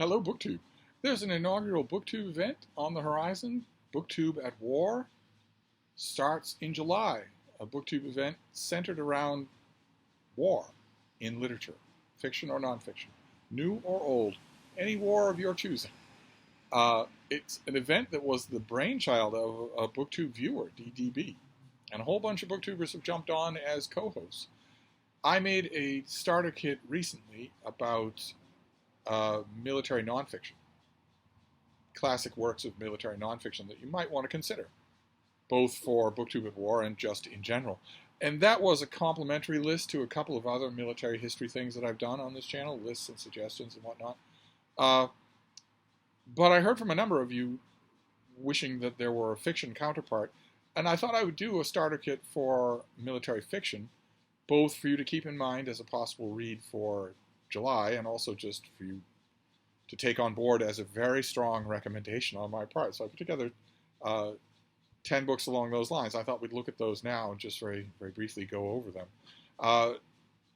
Hello, BookTube. There's an inaugural BookTube event on the horizon. BookTube at War starts in July. A BookTube event centered around war in literature, fiction or nonfiction, new or old, any war of your choosing. It's an event that was the brainchild of a BookTube viewer, DDB, and a whole bunch of BookTubers have jumped on as co-hosts. I made a starter kit recently about military nonfiction, classic works of military nonfiction that you might want to consider, both for BookTube at War and just in general. And that was a complimentary list to a couple of other military history things that I've done on this channel, lists and suggestions and whatnot. But I heard from a number of you wishing that there were a fiction counterpart, and I thought I would do a starter kit for military fiction, both for you to keep in mind as a possible read for July, and also just for you to take on board as a very strong recommendation on my part. So I put together 10 books along those lines. I thought we'd look at those now and just very, very briefly go over them.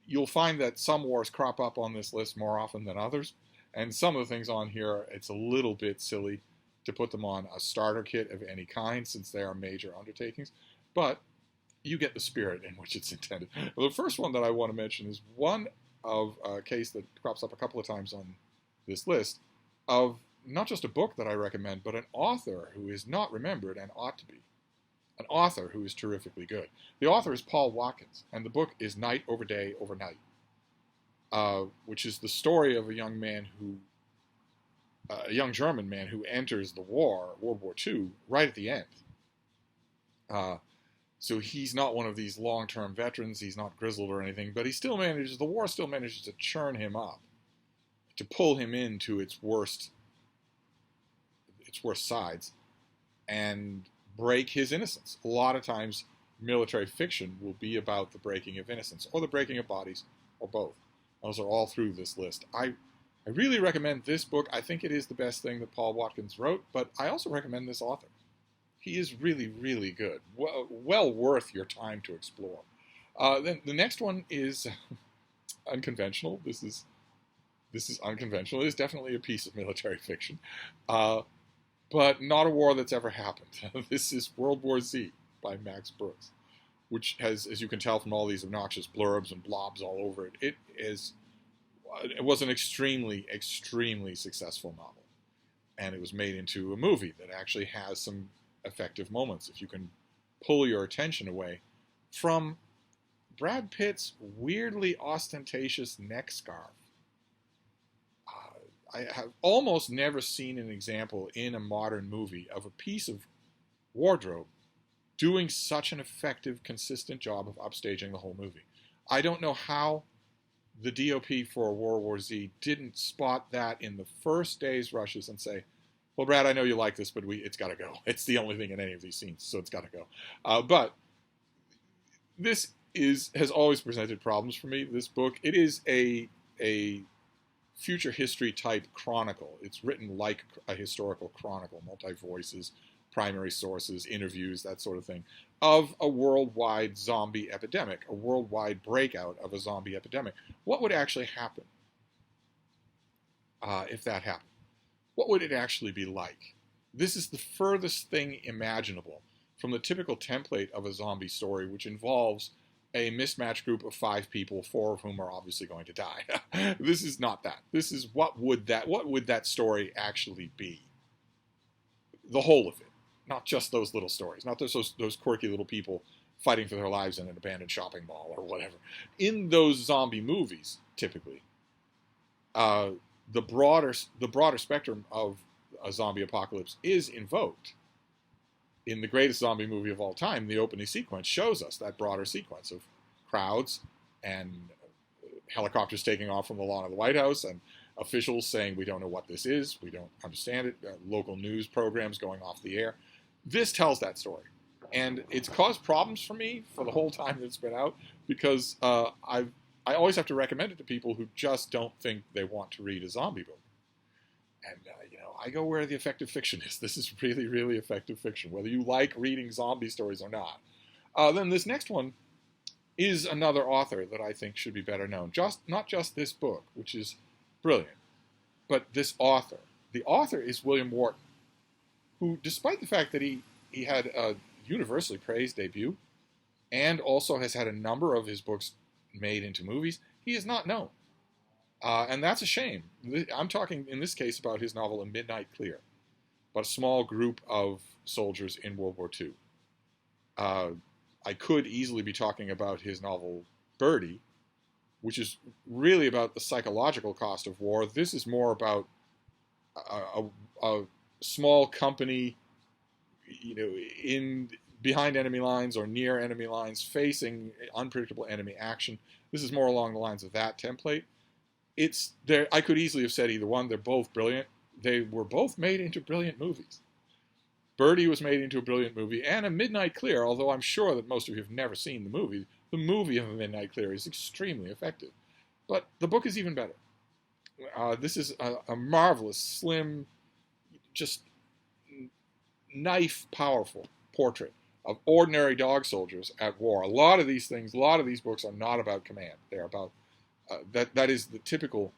You'll find that some wars crop up on this list more often than others, and some of the things on here, it's a little bit silly to put them on a starter kit of any kind since they are major undertakings, but you get the spirit in which it's intended. Well, the first one that I want to mention is one of a case that crops up a couple of times on this list of not just a book that I recommend, but an author who is not remembered and ought to be. An author who is terrifically good. The author is Paul Watkins, and the book is Night Over Day Over Night, which is the story of a young man who, a young German man who enters the war, World War II, right at the end. So he's not one of these long-term veterans. He's not grizzled or anything, but he still manages, the war still manages to churn him up, to pull him into its worst sides, and break his innocence. A lot of times, military fiction will be about the breaking of innocence, or the breaking of bodies, or both. Those are all through this list. I really recommend this book. I think it is the best thing that Paul Watkins wrote, but I also recommend this author. He is really, really good. Well worth your time to explore. Then the next one is unconventional. This is unconventional. It is definitely a piece of military fiction, but not a war that's ever happened. This is World War Z by Max Brooks, which has, as you can tell from all these obnoxious blurbs and blobs all over it, it was an extremely, extremely successful novel. And it was made into a movie that actually has some effective moments if you can pull your attention away from Brad Pitt's weirdly ostentatious neck scarf. I have almost never seen an example in a modern movie of a piece of wardrobe doing such an effective, consistent job of upstaging the whole movie. I don't know how the DOP for World War Z didn't spot that in the first day's rushes and say, well, Brad, I know you like this, but it's got to go. It's the only thing in any of these scenes, so it's got to go. But this has always presented problems for me, this book. It is a future history type chronicle. It's written like a historical chronicle, multi-voices, primary sources, interviews, that sort of thing, of a worldwide zombie epidemic, a worldwide breakout of a zombie epidemic. What would actually happen if that happened? What would it actually be like? This is the furthest thing imaginable from the typical template of a zombie story, which involves a mismatched group of 5 people, 4 of whom are obviously going to die. This is not that. This is what would that story actually be? The whole of it, not just those little stories, not just those quirky little people fighting for their lives in an abandoned shopping mall or whatever. In those zombie movies, typically, the broader spectrum of a zombie apocalypse is invoked. In the greatest zombie movie of all time, the opening sequence shows us that broader sequence of crowds and helicopters taking off from the lawn of the White House and officials saying, we don't know what this is, we don't understand it, local news programs going off the air. This tells that story. And it's caused problems for me for the whole time that it's been out, because I always have to recommend it to people who just don't think they want to read a zombie book. And, I go where the effective fiction is. This is really, really effective fiction, whether you like reading zombie stories or not. Then this next one is another author that I think should be better known. Not just this book, which is brilliant, But the author is William Wharton, who, despite the fact that he had a universally praised debut and also has had a number of his books made into movies, he is not known. And that's a shame. I'm talking in this case about his novel A Midnight Clear, about a small group of soldiers in World War II. I could easily be talking about his novel Birdie, which is really about the psychological cost of war. This is more about a small company, in behind enemy lines or near enemy lines, facing unpredictable enemy action. This is more along the lines of that template. It's there. I could easily have said either one. They're both brilliant. They were both made into brilliant movies. Birdie was made into a brilliant movie, and A Midnight Clear, although I'm sure that most of you have never seen the movie of A Midnight Clear is extremely effective. But the book is even better. This is a marvelous, slim, just knife powerful portrait of ordinary dog soldiers at war. A lot of these books are not about command. They're about that is the typical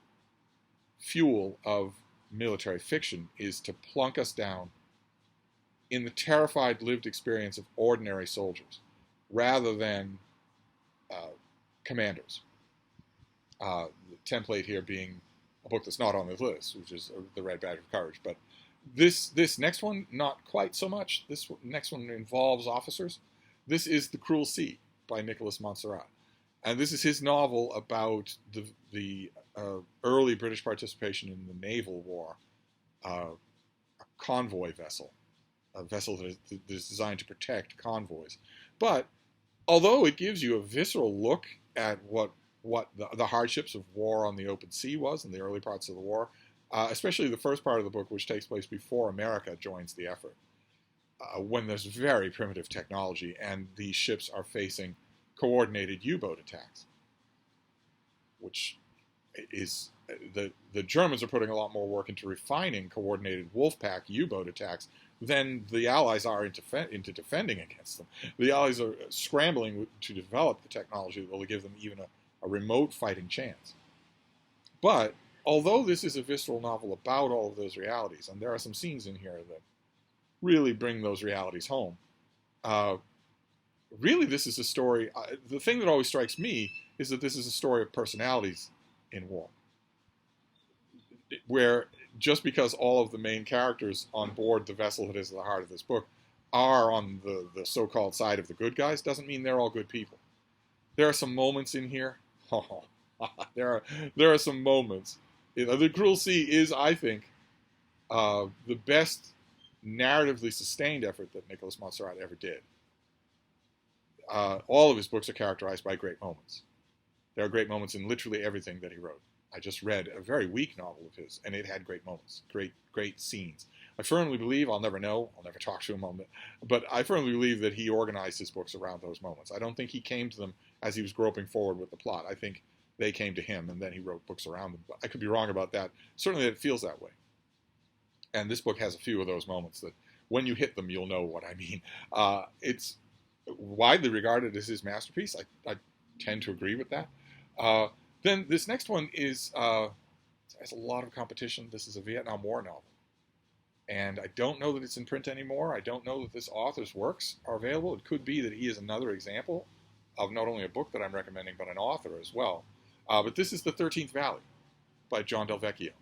fuel of military fiction, is to plunk us down in the terrified lived experience of ordinary soldiers rather than commanders. The template here being a book that's not on this list, which is The Red Badge of Courage. But this next one, not quite so much. This next one involves officers. This is The Cruel Sea by Nicholas Montserrat. And this is his novel about the early British participation in the naval war, a convoy vessel, a vessel that is designed to protect convoys. But although it gives you a visceral look at what the hardships of war on the open sea was in the early parts of the war, especially the first part of the book, which takes place before America joins the effort, when there's very primitive technology and these ships are facing coordinated U-boat attacks, which is the Germans are putting a lot more work into refining coordinated Wolfpack U-boat attacks than the Allies are into defending against them. The Allies are scrambling to develop the technology that will give them even a remote fighting chance. But although this is a visceral novel about all of those realities, and there are some scenes in here that really bring those realities home, really this is a story, the thing that always strikes me is that this is a story of personalities in war, where just because all of the main characters on board the vessel that is at the heart of this book are on the so-called side of the good guys doesn't mean they're all good people. There are some moments in here. There are some moments. The Cruel Sea is, I think, the best narratively sustained effort that Nicholas Montserrat ever did. All of his books are characterized by great moments. There are great moments in literally everything that he wrote. I just read a very weak novel of his, and it had great moments, great scenes. I firmly believe, I'll never know, I'll never talk to him on that, but I firmly believe that he organized his books around those moments. I don't think he came to them as he was groping forward with the plot. I think they came to him, and then he wrote books around them. But I could be wrong about that. Certainly it feels that way. And this book has a few of those moments that when you hit them, you'll know what I mean. It's widely regarded as his masterpiece. I tend to agree with that. Then this next one has a lot of competition. This is a Vietnam War novel. And I don't know that it's in print anymore. I don't know that this author's works are available. It could be that he is another example of not only a book that I'm recommending, but an author as well. But this is The 13th Valley by John Del Vecchio.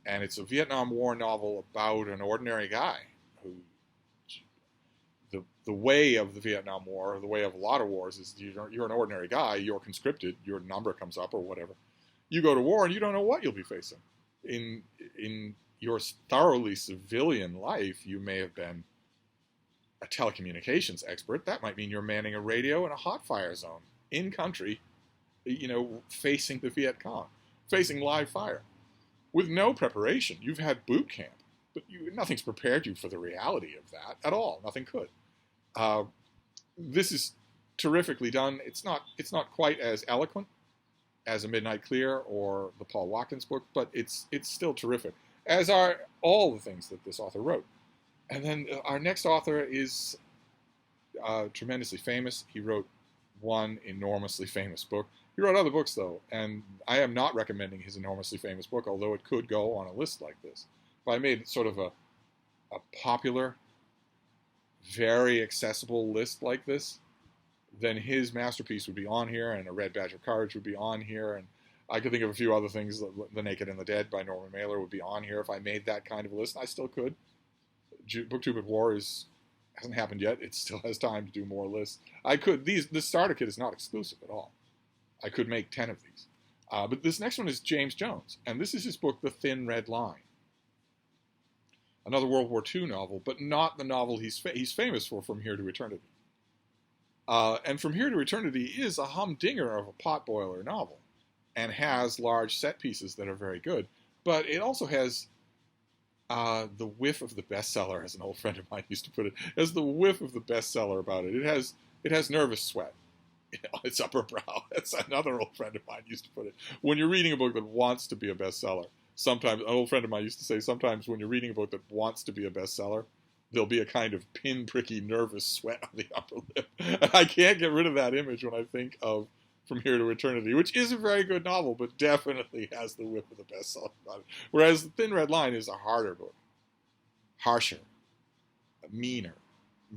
And it's a Vietnam War novel about an ordinary guy who, the way of the Vietnam War, or the way of a lot of wars, is you're an ordinary guy, you're conscripted, your number comes up or whatever. You go to war and you don't know what you'll be facing. In your thoroughly civilian life, you may have been a telecommunications expert. That might mean you're manning a radio in a hot fire zone in country, facing the Viet Cong, facing live fire with no preparation. You've had boot camp, but nothing's prepared you for the reality of that at all. Nothing could. This is terrifically done. It's not quite as eloquent as A Midnight Clear or the Paul Watkins book, but it's still terrific, as are all the things that this author wrote. And then our next author is tremendously famous. He wrote one enormously famous book. He wrote other books, though, and I am not recommending his enormously famous book, although it could go on a list like this. If I made sort of a popular, very accessible list like this, then his masterpiece would be on here, and A Red Badge of Courage would be on here, and I could think of a few other things. The Naked and the Dead by Norman Mailer would be on here if I made that kind of a list. I still could. BookTube at War hasn't happened yet. It still has time to do more lists. I could. The starter kit is not exclusive at all. I could make 10 of these. But this next one is James Jones, and this is his book, The Thin Red Line. Another World War II novel, but not the novel he's famous for, From Here to Eternity. And From Here to Eternity is a humdinger of a potboiler novel, and has large set pieces that are very good. But it also has the whiff of the bestseller, as an old friend of mine used to put it. It has the whiff of the bestseller about it. It has nervous sweat on its upper brow. That's another old friend of mine used to put it. When you're reading a book that wants to be a bestseller, sometimes, an old friend of mine used to say, sometimes when you're reading a book that wants to be a bestseller, there'll be a kind of pinpricky nervous sweat on the upper lip. And I can't get rid of that image when I think of From Here to Eternity, which is a very good novel, but definitely has the whip of the bestseller about it. Whereas The Thin Red Line is a harder book. Harsher, meaner,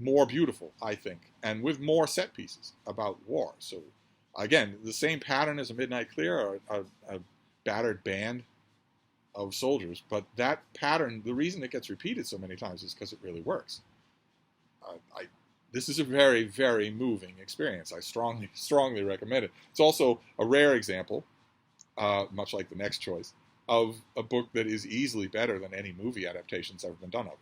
more beautiful, I think, and with more set pieces about war. So, again, the same pattern as A Midnight Clear, a battered band of soldiers, but that pattern, the reason it gets repeated so many times is because it really works. This is a very, very moving experience. I strongly recommend it. It's also a rare example, much like the next choice, of a book that is easily better than any movie adaptation that's ever been done of it.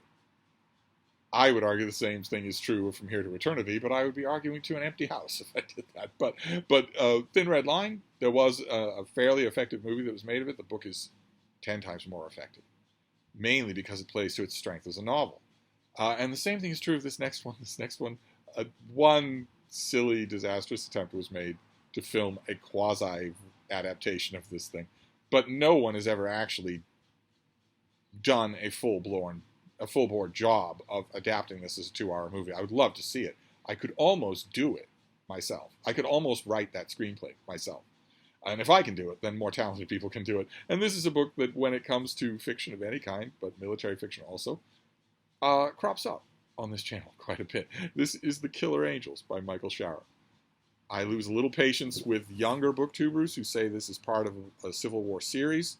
I would argue the same thing is true of From Here to Eternity, but I would be arguing to an empty house if I did that. But Thin Red Line, there was a fairly effective movie that was made of it. The book is 10 times more effective, mainly because it plays to its strength as a novel. And the same thing is true of this next one. One silly, disastrous attempt was made to film a quasi-adaptation of this thing, but no one has ever actually done a full-blown job of adapting this as a 2-hour movie. I would love to see it. I could almost do it myself. I could almost write that screenplay myself. And if I can do it, then more talented people can do it. And this is a book that, when it comes to fiction of any kind, but military fiction also, crops up on this channel quite a bit. This is The Killer Angels by Michael Shara. I lose a little patience with younger booktubers who say this is part of a Civil War series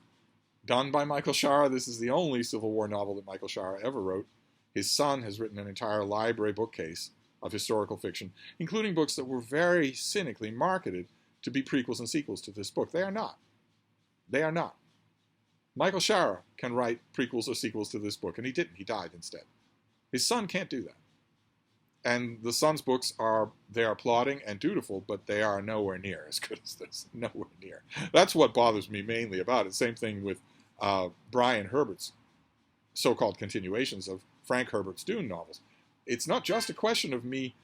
done by Michael Shara. This is the only Civil War novel that Michael Shara ever wrote. His son has written an entire library bookcase of historical fiction, including books that were very cynically marketed to be prequels and sequels to this book. They are not. They are not. Michael Shara can write prequels or sequels to this book, and he didn't. He died instead. His son can't do that. And the son's books are applauding and dutiful, but they are nowhere near as good as this. Nowhere near. That's what bothers me mainly about it. Same thing with Brian Herbert's so-called continuations of Frank Herbert's Dune novels. It's not just a question of me,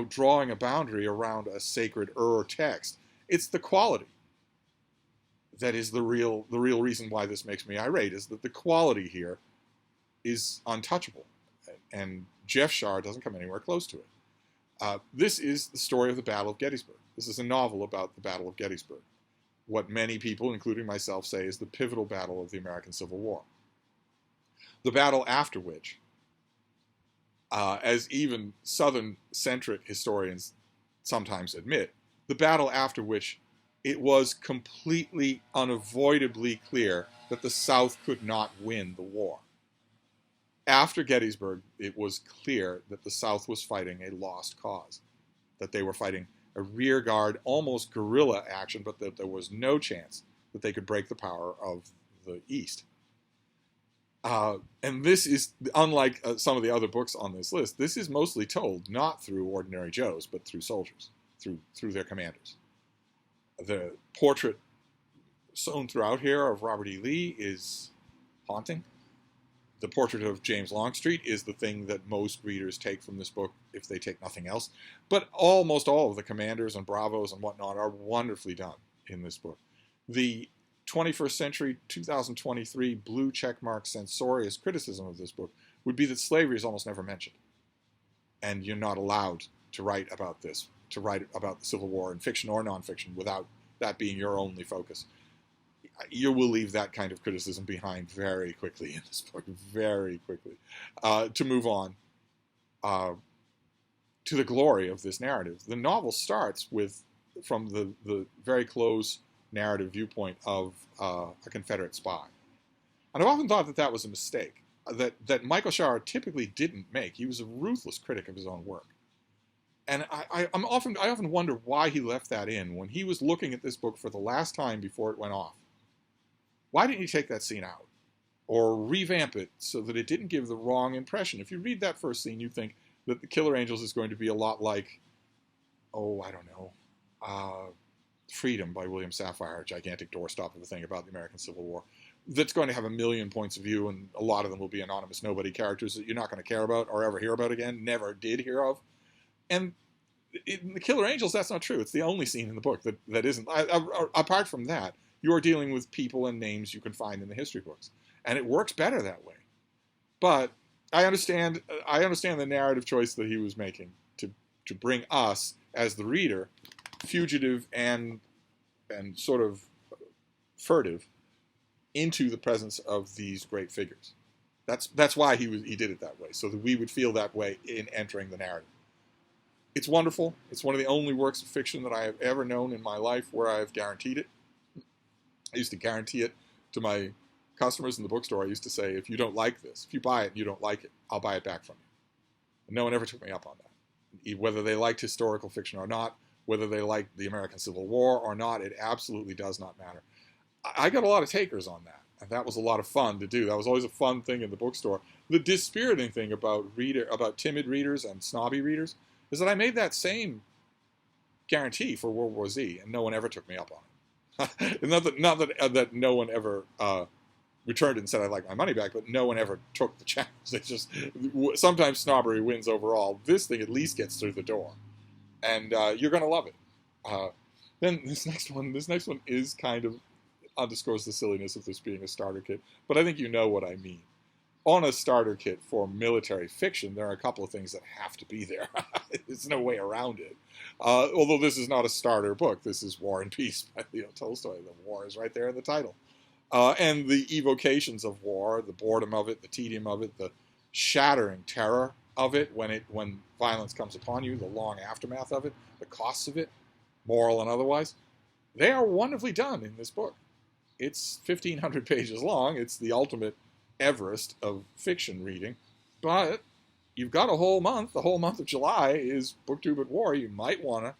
drawing a boundary around a sacred text. It's the quality that is the real reason why this makes me irate, is that the quality here is untouchable. And Jeff Shar doesn't come anywhere close to it. This is the story of the Battle of Gettysburg. This is a novel about the Battle of Gettysburg. What many people, including myself, say is the pivotal battle of the American Civil War. The battle after which, as even Southern-centric historians sometimes admit, the battle after which it was completely, unavoidably clear that the South could not win the war. After Gettysburg, it was clear that the South was fighting a lost cause, that they were fighting a rearguard, almost guerrilla action, but that there was no chance that they could break the power of the East. And this is, unlike some of the other books on this list, this is mostly told not through ordinary Joes, but through soldiers, through their commanders. The portrait sewn throughout here of Robert E. Lee is haunting. The portrait of James Longstreet is the thing that most readers take from this book, if they take nothing else. But almost all of the commanders and bravos and whatnot are wonderfully done in this book. The 21st century, 2023 blue checkmark censorious criticism of this book would be that slavery is almost never mentioned. And you're not allowed to write about this, to write about the Civil War in fiction or nonfiction without that being your only focus, you will leave that kind of criticism behind very quickly in this book, very quickly, to move on to the glory of this narrative. The novel starts from the very close narrative viewpoint of a Confederate spy. And I've often thought that was a mistake that Michael Shaw typically didn't make. He was a ruthless critic of his own work. And I often wonder why he left that in when he was looking at this book for the last time before it went off. Why didn't he take that scene out or revamp it so that it didn't give the wrong impression? If you read that first scene, you think that The Killer Angels is going to be a lot like, Freedom by William Safire, a gigantic doorstop of a thing about the American Civil War. That's going to have a million points of view, and a lot of them will be anonymous nobody characters that you're not going to care about or ever hear about again, never did hear of. And in The Killer Angels, that's not true. It's the only scene in the book that isn't. Apart from that, you are dealing with people and names you can find in the history books, and it works better that way. But I understand the narrative choice that he was making to bring us as the reader, fugitive and sort of furtive, into the presence of these great figures. That's why he did it that way, so that we would feel that way in entering the narrative. It's wonderful. It's one of the only works of fiction that I have ever known in my life where I have guaranteed it. I used to guarantee it to my customers in the bookstore. I used to say, if you don't like this, if you buy it and you don't like it, I'll buy it back from you. And no one ever took me up on that. Whether they liked historical fiction or not, whether they liked the American Civil War or not, it absolutely does not matter. I got a lot of takers on that, and that was a lot of fun to do. That was always a fun thing in the bookstore. The dispiriting thing about timid readers and snobby readers is that I made that same guarantee for World War Z, and no one ever took me up on it. not that no one ever returned and said I'd like my money back, but no one ever took the challenge. It's just sometimes snobbery wins overall. This thing at least gets through the door, and you're going to love it. Then this next one is kind of underscores the silliness of this being a starter kit, but I think you know what I mean. On a starter kit for military fiction, there are a couple of things that have to be there. There's no way around it. Although this is not a starter book. This is War and Peace by Leo Tolstoy. The war is right there in the title. And the evocations of war, the boredom of it, the tedium of it, the shattering terror of it when violence comes upon you, the long aftermath of it, the costs of it, moral and otherwise, they are wonderfully done in this book. It's 1,500 pages long. It's the ultimate Everest of fiction reading, but you've got a whole month. The whole month of July is BookTube at War. You might want to,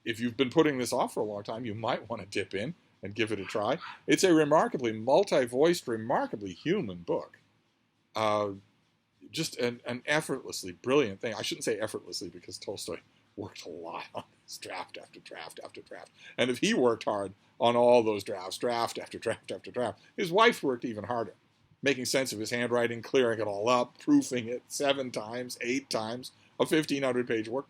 if you've been putting this off for a long time, you might want to dip in and give it a try. It's a remarkably multi-voiced, remarkably human book. Just an effortlessly brilliant thing. I shouldn't say effortlessly because Tolstoy worked a lot on this, draft after draft after draft. And if he worked hard on all those drafts, draft after draft after draft, his wife worked even harder, making sense of his handwriting, clearing it all up, proofing it 7 times, 8 times, a 1,500-page work.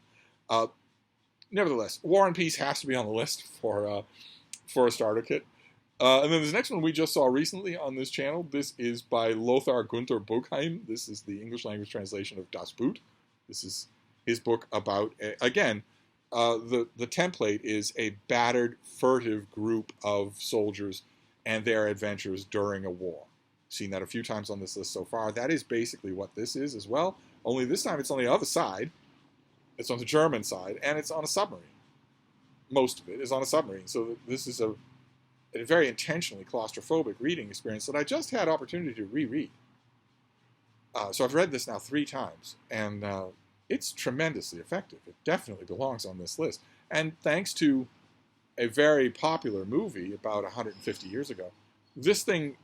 Nevertheless, War and Peace has to be on the list for a starter kit. And then this next one we just saw recently on this channel. This is by Lothar Gunther Bogheim. This is the English language translation of Dasput. This is his book about, again, the template is a battered, furtive group of soldiers and their adventures during a war. Seen that a few times on this list so far. That is basically what this is as well, only this time it's on the other side. It's on the German side, and it's on a submarine. Most of it is on a submarine, so this is a very intentionally claustrophobic reading experience that I just had opportunity to reread. So I've read this now 3 times, and it's tremendously effective. It definitely belongs on this list. And thanks to a very popular movie about 150 years ago, this thing,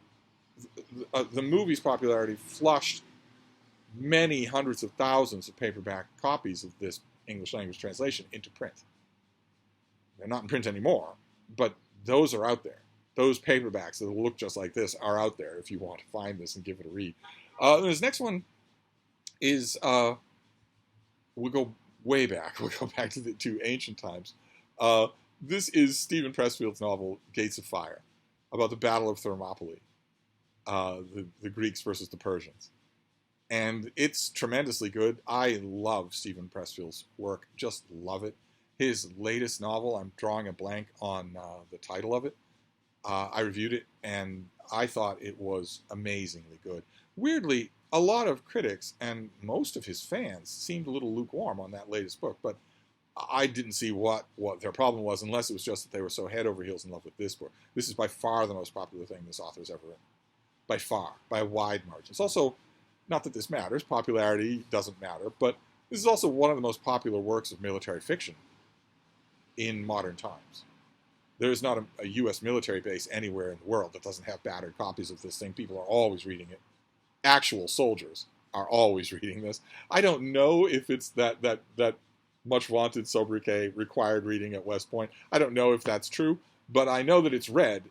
the movie's popularity flushed many hundreds of thousands of paperback copies of this English language translation into print. They're not in print anymore, but those are out there. Those paperbacks that look just like this are out there if you want to find this and give it a read. This next one is, we'll go way back. We'll go back to ancient times. This is Stephen Pressfield's novel, Gates of Fire, about the Battle of Thermopylae, the Greeks versus the Persians. And it's tremendously good. I love Stephen Pressfield's work, just love it. His latest novel, I'm drawing a blank on the title of it. I reviewed it, and I thought it was amazingly good. Weirdly, a lot of critics and most of his fans seemed a little lukewarm on that latest book, but I didn't see what their problem was, unless it was just that they were so head over heels in love with this book. This is by far the most popular thing this author's ever written. By far, by a wide margin. It's also, not that this matters, popularity doesn't matter, but this is also one of the most popular works of military fiction in modern times. There is not a U.S. military base anywhere in the world that doesn't have battered copies of this thing. People are always reading it. Actual soldiers are always reading this. I don't know if it's that much vaunted sobriquet required reading at West Point. I don't know if that's true, but I know that it's read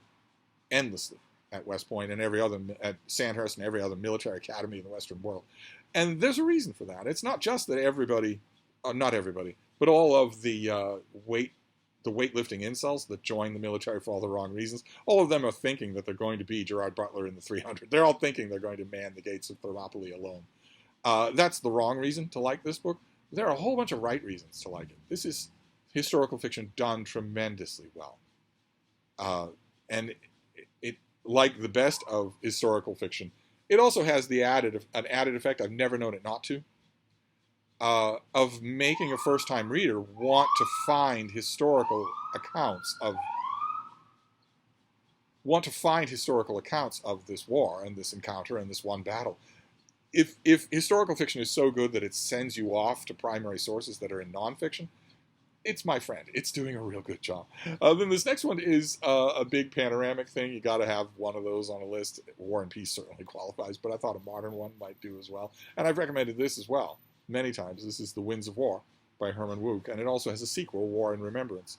endlessly at West Point and at Sandhurst and every other military academy in the Western world. And there's a reason for that. It's not just that everybody, not everybody, but all of the weightlifting incels that join the military for all the wrong reasons, all of them are thinking that they're going to be Gerard Butler in the 300. They're all thinking they're going to man the gates of Thermopylae alone. That's the wrong reason to like this book. There are a whole bunch of right reasons to like it. This is historical fiction done tremendously well. And it, like the best of historical fiction, it also has an added effect I've never known it not to, of making a first-time reader want to find historical accounts of this war and this encounter and this one battle. If historical fiction is so good that it sends you off to primary sources that are in nonfiction, it's my friend. It's doing a real good job. Then this next one is a big panoramic thing. You got to have one of those on a list. War and Peace certainly qualifies, but I thought a modern one might do as well. And I've recommended this as well many times. This is The Winds of War by Herman Wouk, and it also has a sequel, War and Remembrance.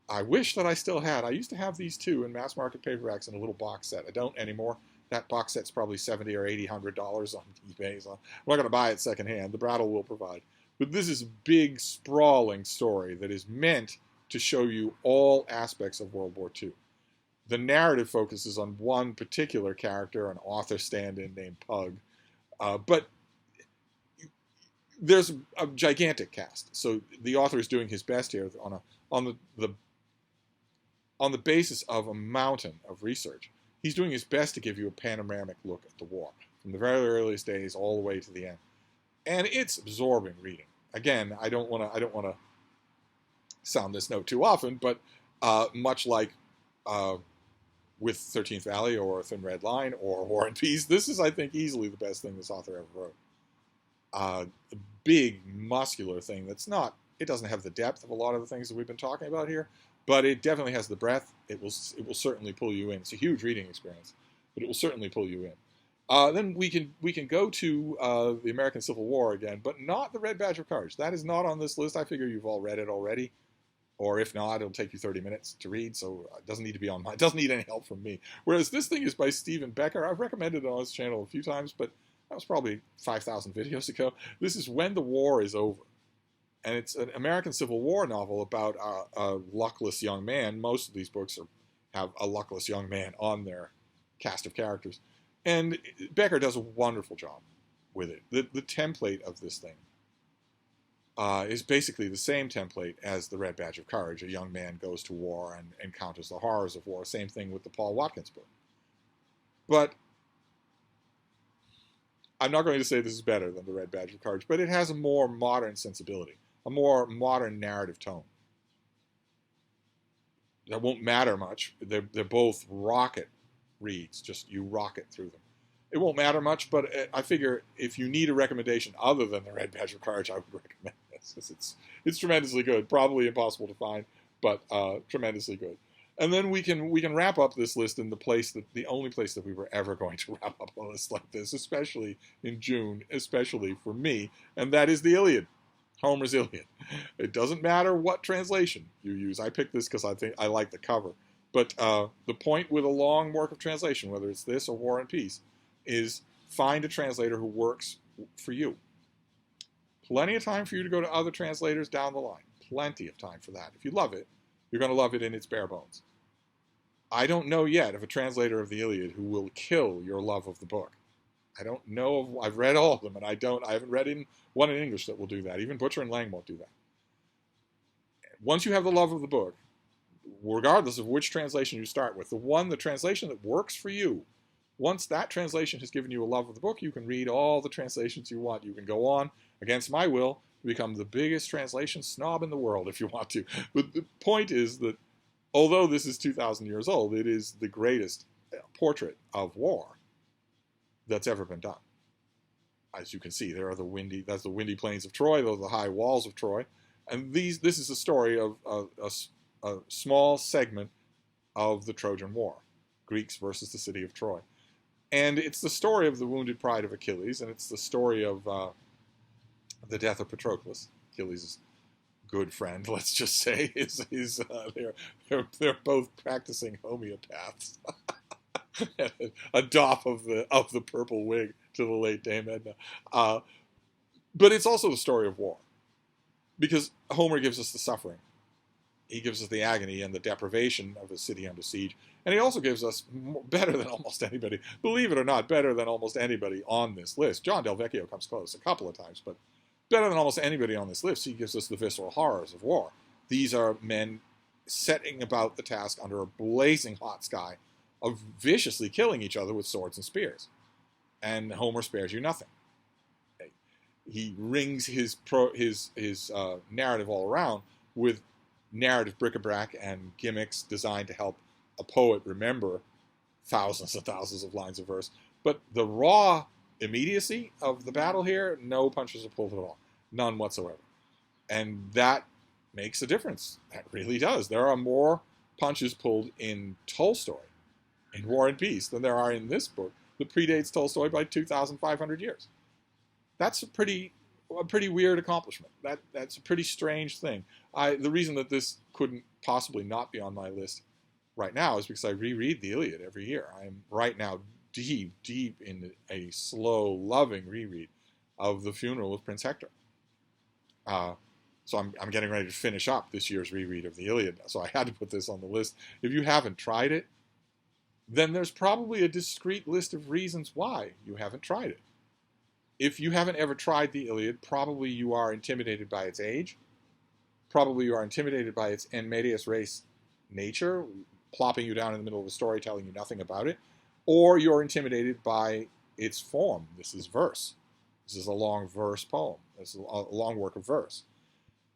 I wish that I still had. I used to have these two in mass market paperbacks in a little box set. I don't anymore. That box set's probably $70 or $100 on eBay. So I'm not going to buy it secondhand. The Brattle will provide. But this is a big, sprawling story that is meant to show you all aspects of World War II. The narrative focuses on one particular character, an author stand-in named Pug. But there's a gigantic cast. So the author is doing his best here on the basis of a mountain of research. He's doing his best to give you a panoramic look at the war, from the very earliest days all the way to the end. And it's absorbing reading. Again, I don't want to sound this note too often, but much like with 13th Valley or Thin Red Line or War and Peace, this is, I think, easily the best thing this author ever wrote. A big, muscular thing that's not, it doesn't have the depth of a lot of the things that we've been talking about here, but it definitely has the breadth. It will certainly pull you in. It's a huge reading experience, but it will certainly pull you in. Then we can go to the American Civil War again, but not the Red Badge of Courage. That is not on this list. I figure you've all read it already, or if not, it'll take you 30 minutes to read, so it doesn't need to be on mine. It doesn't need any help from me. Whereas this thing is by Stephen Becker. I've recommended it on this channel a few times, but that was probably 5,000 videos ago. This is When the War is Over. And it's an American Civil War novel about a luckless young man. Most of these books have a luckless young man on their cast of characters. And Becker does a wonderful job with it. The template of this thing is basically the same template as the Red Badge of Courage. A young man goes to war and encounters the horrors of war. Same thing with the Paul Watkins book. But I'm not going to say this is better than the Red Badge of Courage, but it has a more modern sensibility, a more modern narrative tone. That won't matter much. They're both rocket reads, just you rocket through them. It won't matter much, but I figure if you need a recommendation other than the Red Badge of Courage, I would recommend this. It's tremendously good. Probably impossible to find, but tremendously good. And then we can wrap up this list in the only place that we were ever going to wrap up a list like this, especially in June, especially for me, and that is the Iliad. Homer's Iliad. It doesn't matter what translation you use. I picked this because I think I like the cover. But the point with a long work of translation, whether it's this or War and Peace, is find a translator who works for you. Plenty of time for you to go to other translators down the line. Plenty of time for that. If you love it, you're going to love it in its bare bones. I don't know yet of a translator of the Iliad who will kill your love of the book. I don't know of, I've read all of them, and I haven't read one in English that will do that. Even Butcher and Lang won't do that. once you have the love of the book, regardless of which translation you start with, the translation that works for you, once that translation has given you a love of the book, you can read all the translations you want. You can go on, against my will, to become the biggest translation snob in the world if you want to. But the point is that although this is 2,000 years old, it is the greatest portrait of war that's ever been done. As you can see, that's the windy plains of Troy, those are the high walls of Troy. And this is a story of a small segment of the Trojan War, Greeks versus the city of Troy. And it's the story of the wounded pride of Achilles, and it's the story of the death of Patroclus, Achilles' good friend, let's just say. They're both practicing homeopaths. A doff of the purple wig to the late Dame Edna. But it's also the story of war, because Homer gives us the suffering. He gives us the agony and the deprivation of a city under siege. And he also gives us, better than almost anybody, believe it or not, better than almost anybody on this list. John Del Vecchio comes close a couple of times, but better than almost anybody on this list, he gives us the visceral horrors of war. These are men setting about the task under a blazing hot sky of viciously killing each other with swords and spears. And Homer spares you nothing. He rings his narrative all around with narrative bric-a-brac and gimmicks designed to help a poet remember thousands and thousands of lines of verse. But the raw immediacy of the battle here, no punches are pulled at all. None whatsoever. And that makes a difference. That really does. There are more punches pulled in Tolstoy, in War and Peace, than there are in this book that predates Tolstoy by 2,500 years. That's a pretty weird accomplishment. That's a pretty strange thing. The reason that this couldn't possibly not be on my list right now is because I reread the Iliad every year. I am right now deep in a slow, loving reread of the funeral of Prince Hector. So I'm getting ready to finish up this year's reread of the Iliad. So I had to put this on the list. If you haven't tried it, then there's probably a discrete list of reasons why you haven't tried it. If you haven't ever tried the Iliad, probably you are intimidated by its age. Probably you are intimidated by its en medias res nature, plopping you down in the middle of a story, telling you nothing about it. Or you're intimidated by its form. This is verse. This is a long verse poem. This is a long work of verse.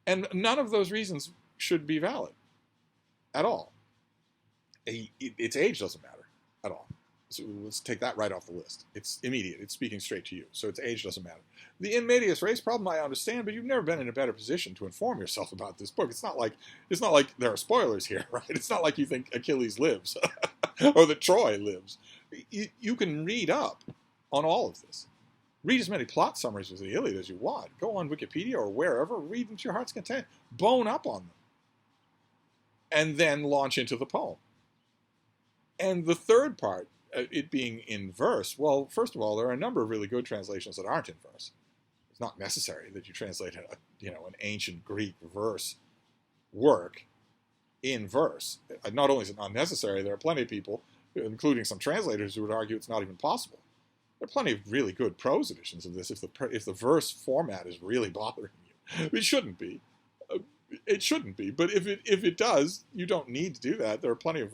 And none of those reasons should be valid at all. Its age doesn't matter at all. So let's take that right off the list. It's immediate. It's speaking straight to you. So its age doesn't matter. The in medias res problem I understand, but you've never been in a better position to inform yourself about this book. It's not like there are spoilers here, right? It's not like you think Achilles lives or that Troy lives. You can read up on all of this. Read as many plot summaries of the Iliad as you want. Go on Wikipedia or wherever. Read them to your heart's content. Bone up on them. And then launch into the poem. And the third part, it being in verse, well, first of all, there are a number of really good translations that aren't in verse. It's not necessary that you translate an ancient Greek verse work in verse. Not only is it not necessary, there are plenty of people, including some translators, who would argue it's not even possible. There are plenty of really good prose editions of this if the verse format is really bothering you. It shouldn't be. It shouldn't be, but if it does, you don't need to do that. There are plenty of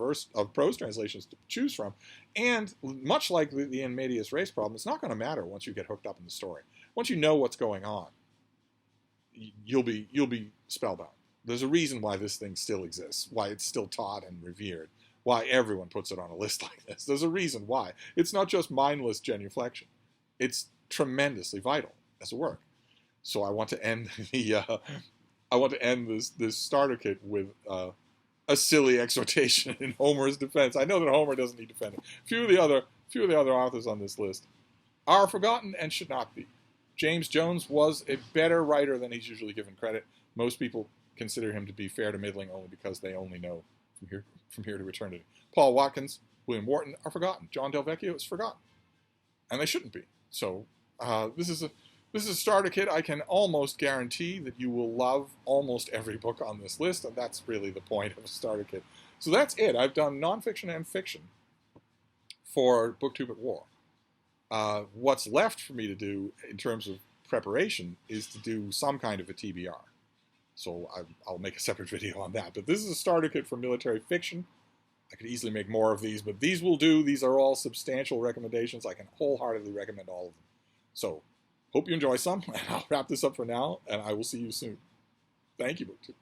prose translations to choose from, and much like the in medias res problem, it's not going to matter once you get hooked up in the story. Once you know what's going on, you'll be spellbound. There's a reason why this thing still exists, why it's still taught and revered, why everyone puts it on a list like this. There's a reason why. It's not just mindless genuflection. It's tremendously vital as a work. So I want to end this starter kit with a silly exhortation in Homer's defense. I know that Homer doesn't need defending. Few of the other authors on this list are forgotten and should not be. James Jones was a better writer than he's usually given credit. Most people consider him to be fair to middling only because they only know from here to eternity. Paul Watkins, William Wharton are forgotten. John Del Vecchio is forgotten, and they shouldn't be. So this is a starter kit. I can almost guarantee that you will love almost every book on this list, and that's really the point of a starter kit. So that's it. I've done nonfiction and fiction for BookTube at War. What's left for me to do in terms of preparation is to do some kind of a TBR. So I'll make a separate video on that. But this is a starter kit for military fiction. I could easily make more of these, but these will do. These are all substantial recommendations. I can wholeheartedly recommend all of them. So, hope you enjoy some. I'll wrap this up for now, and I will see you soon. Thank you, BookTube.